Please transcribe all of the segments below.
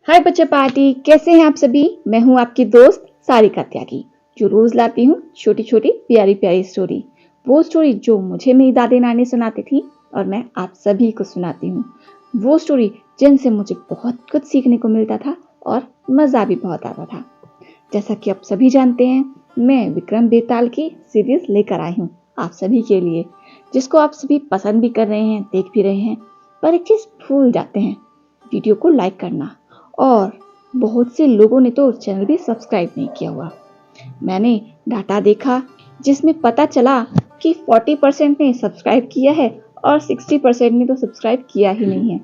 हाय बच्चा पार्टी, कैसे हैं आप सभी। मैं हूं आपकी दोस्त सारिका त्यागी, जो रोज लाती हूं छोटी छोटी प्यारी प्यारी स्टोरी। वो स्टोरी जो मुझे मेरी दादी नानी सुनाती थी और मैं आप सभी को सुनाती हूँ। वो स्टोरी जिनसे मुझे बहुत कुछ सीखने को मिलता था और मजा भी बहुत आता था। जैसा कि आप सभी जानते हैं, मैं विक्रम बेताल की सीरीज लेकर आई हूँ आप सभी के लिए, जिसको आप सभी पसंद भी कर रहे हैं, देख भी रहे हैं। पर एक चीज भूल जाते हैं, वीडियो को लाइक करना। और बहुत से लोगों ने तो चैनल भी सब्सक्राइब नहीं किया हुआ। मैंने डाटा देखा जिसमें पता चला कि 40% ने सब्सक्राइब किया है और 60% ने तो सब्सक्राइब किया ही नहीं है।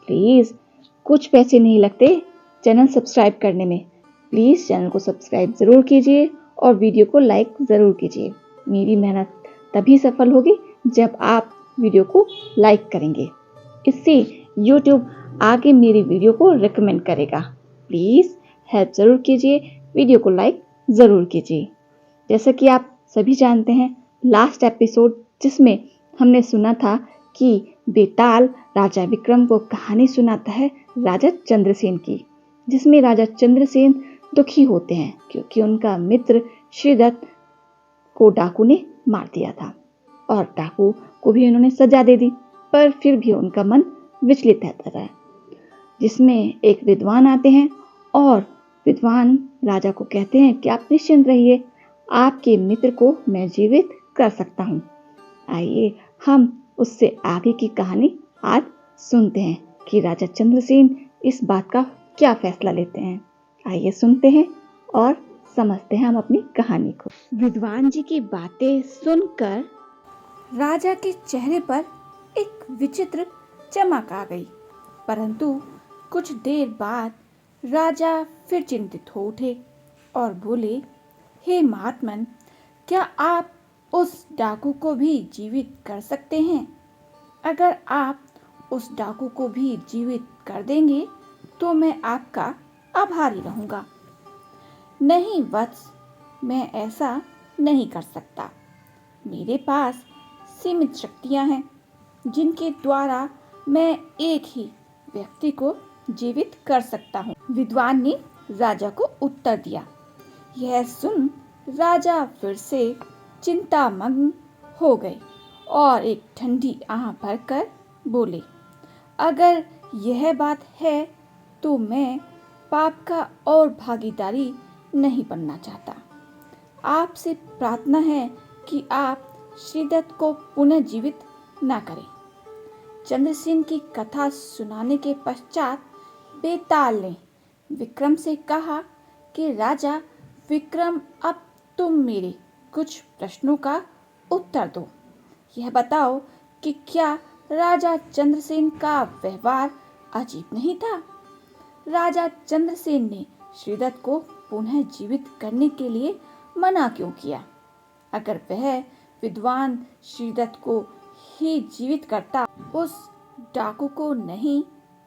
प्लीज, कुछ पैसे नहीं लगते चैनल सब्सक्राइब करने में। प्लीज चैनल को सब्सक्राइब जरूर कीजिए और वीडियो को लाइक जरूर कीजिए। मेरी मेहनत तभी सफल होगी जब आप वीडियो को लाइक करेंगे। इससे YouTube आगे मेरी वीडियो को रिकमेंड करेगा। प्लीज हेल्प जरूर कीजिए, वीडियो को लाइक जरूर कीजिए। जैसा कि आप सभी जानते हैं, लास्ट एपिसोड जिसमें हमने सुना था कि बेताल राजा विक्रम को कहानी सुनाता है राजा चंद्रसेन की, जिसमें राजा चंद्रसेन दुखी होते हैं क्योंकि उनका मित्र श्रीदत्त को डाकू ने मार दिया था और डाकू को भी उन्होंने सजा दे दी, पर फिर भी उनका मन विचलित रहता रहा। जिसमें एक विद्वान आते हैं और विद्वान राजा को कहते हैं कि आप निश्चिंत रहिए, आपके मित्र को मैं जीवित कर सकता हूँ। आइए हम उससे आगे की कहानी आज सुनते हैं कि राजा चंद्रसेन इस बात का क्या फैसला लेते हैं। आइए सुनते हैं और समझते हैं हम अपनी कहानी को। विद्वान जी की बातें सुनकर राजा के चेहरे पर एक विचित्र चमक आ गई, परंतु कुछ देर बाद राजा फिर चिंतित हो उठे और बोले, हे महात्मन, क्या आप उस डाकू को भी जीवित कर सकते हैं? अगर आप उस डाकू को भी जीवित कर देंगे तो मैं आपका आभारी रहूंगा। नहीं वत्स, मैं ऐसा नहीं कर सकता। मेरे पास सीमित शक्तियां हैं जिनके द्वारा मैं एक ही व्यक्ति को जीवित कर सकता हूँ। विद्वान ने राजा को उत्तर दिया। यह सुन राजा फिर से चिंतामग्न हो गए और एक ठंडी आह भरकर बोले, अगर यह बात है तो मैं पाप का और भागीदारी नहीं बनना चाहता। आपसे प्रार्थना है कि आप श्रीदत्त को पुनः जीवित न करें। चंद्रसेन की कथा सुनाने के पश्चात बेताल ने विक्रम से कहा कि राजा विक्रम, अब तुम मेरे कुछ प्रश्नों का उत्तर दो। यह बताओ कि क्या राजा चंद्रसेन का व्यवहार अजीब नहीं था? राजा चंद्रसेन ने श्रीदत्त को पुनः जीवित करने के लिए मना क्यों किया? अगर वह विद्वान श्रीदत्त को ही जीवित करता, उस डाकू को नहीं,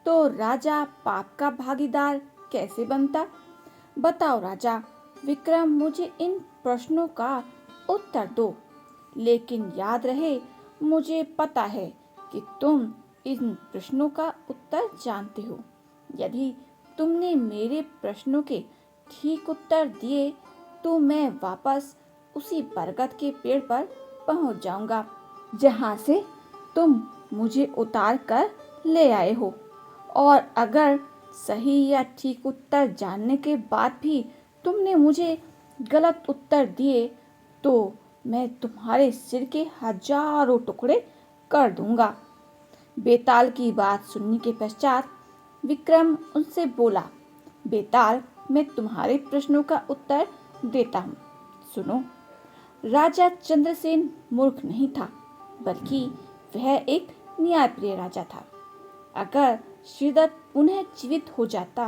तो राजा पाप का भागीदार कैसे बनता? बताओ राजा विक्रम, मुझे इन प्रश्नों का उत्तर दो। लेकिन याद रहे, मुझे पता है कि तुम इन प्रश्नों का उत्तर जानते हो। यदि तुमने मेरे प्रश्नों के ठीक उत्तर दिए तो मैं वापस उसी बरगद के पेड़ पर पहुंच जाऊंगा जहां से तुम मुझे उतार कर ले आए हो। और अगर सही या ठीक उत्तर जानने के बाद भी तुमने मुझे गलत उत्तर दिए तो मैं तुम्हारे सिर के हजारों टुकड़े कर दूंगा। बेताल की बात सुनने के पश्चात विक्रम उनसे बोला, बेताल, मैं तुम्हारे प्रश्नों का उत्तर देता हूँ। सुनो। राजा चंद्रसेन मूर्ख नहीं था, बल्कि वह एक न्यायप्रिय राजा था। अगर श्रीदत्त पुनः जीवित हो जाता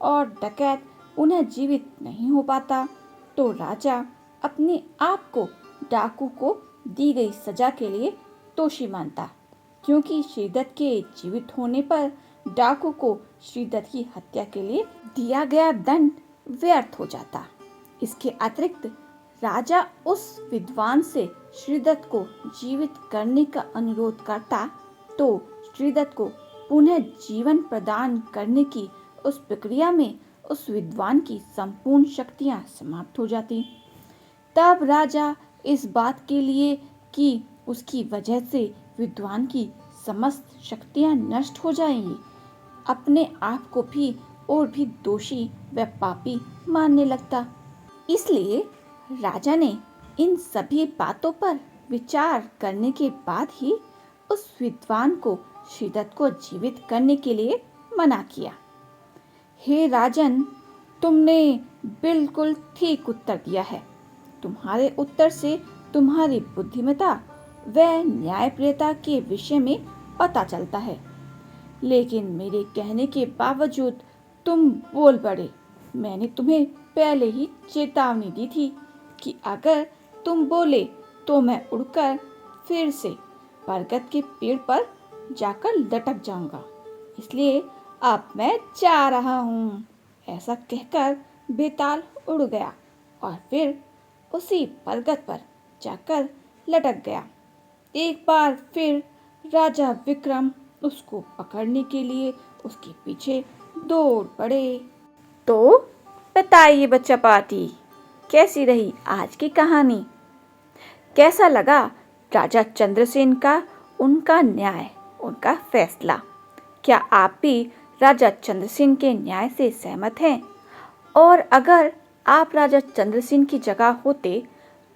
और डकैत पुनः जीवित नहीं हो पाता तो राजा अपने आप को डाकू को दी गई सजा के लिए दोषी मानता, क्योंकि श्रीदत्त के जीवित होने पर डाकू को श्रीदत्त की हत्या के लिए दिया गया दंड व्यर्थ हो जाता। इसके अतिरिक्त राजा उस विद्वान से श्रीदत्त को जीवित करने का अनुरोध करता तो श्रीदत्त को पुनः जीवन प्रदान करने की उस प्रक्रिया में उस विद्वान की संपूर्ण शक्तियां समाप्त हो जाती। तब राजा इस बात के लिए कि उसकी वजह से विद्वान की समस्त शक्तियां नष्ट हो जाएंगी, अपने आप को भी और भी दोषी व पापी मानने लगता। इसलिए राजा ने इन सभी बातों पर विचार करने के बाद ही उस विद्वान को शिवदत्त को जीवित करने के लिए मना किया। हे राजन, तुमने बिल्कुल ठीक उत्तर दिया है। तुम्हारे उत्तर से तुम्हारी बुद्धिमत्ता व न्यायप्रियता के विषय में पता चलता है, लेकिन मेरे कहने के बावजूद तुम बोल पड़े। मैंने तुम्हें पहले ही चेतावनी दी थी कि अगर तुम बोले तो मैं उड़कर फिर से बरगद के पेड़ पर जाकर लटक जाऊंगा, इसलिए अब मैं जा रहा हूँ। ऐसा कहकर बेताल उड़ गया और फिर उसी बरगद पर जाकर लटक गया। एक बार फिर राजा विक्रम उसको पकड़ने के लिए उसके पीछे दौड़ पड़े। तो बताइए बच्चा पार्टी, कैसी रही आज की कहानी? कैसा लगा राजा चंद्रसेन का उनका न्याय, उनका फैसला? क्या आप भी राजा चंद्रसेन के न्याय से सहमत हैं? और अगर आप राजा चंद्रसेन की जगह होते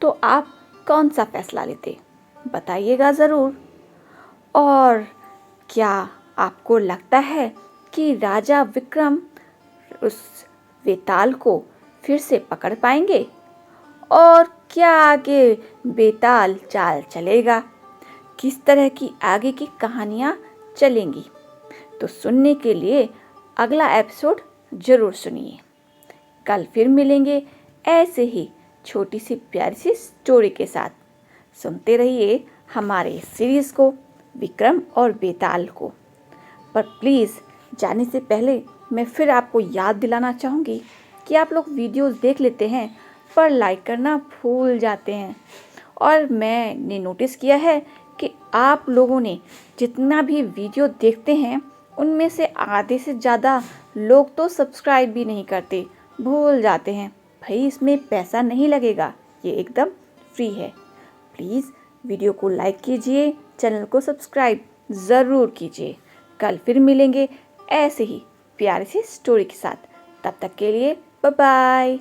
तो आप कौन सा फैसला लेते? बताइएगा ज़रूर। और क्या आपको लगता है कि राजा विक्रम उस बेताल को फिर से पकड़ पाएंगे? और क्या आगे बेताल चाल चलेगा? किस तरह की आगे की कहानियाँ चलेंगी? तो सुनने के लिए अगला एपिसोड ज़रूर सुनिए। कल फिर मिलेंगे ऐसे ही छोटी सी प्यारी सी स्टोरी के साथ। सुनते रहिए हमारे सीरीज़ को, विक्रम और बेताल को। पर प्लीज़ जाने से पहले मैं फिर आपको याद दिलाना चाहूँगी कि आप लोग वीडियोस देख लेते हैं पर लाइक करना भूल जाते हैं। और मैंने नोटिस किया है कि आप लोगों ने जितना भी वीडियो देखते हैं उनमें से आधे से ज़्यादा लोग तो सब्सक्राइब भी नहीं करते, भूल जाते हैं। भाई इसमें पैसा नहीं लगेगा, ये एकदम फ्री है। प्लीज़ वीडियो को लाइक कीजिए, चैनल को सब्सक्राइब ज़रूर कीजिए। कल फिर मिलेंगे ऐसे ही प्यारी सी स्टोरी के साथ। तब तक के लिए बाय बाय।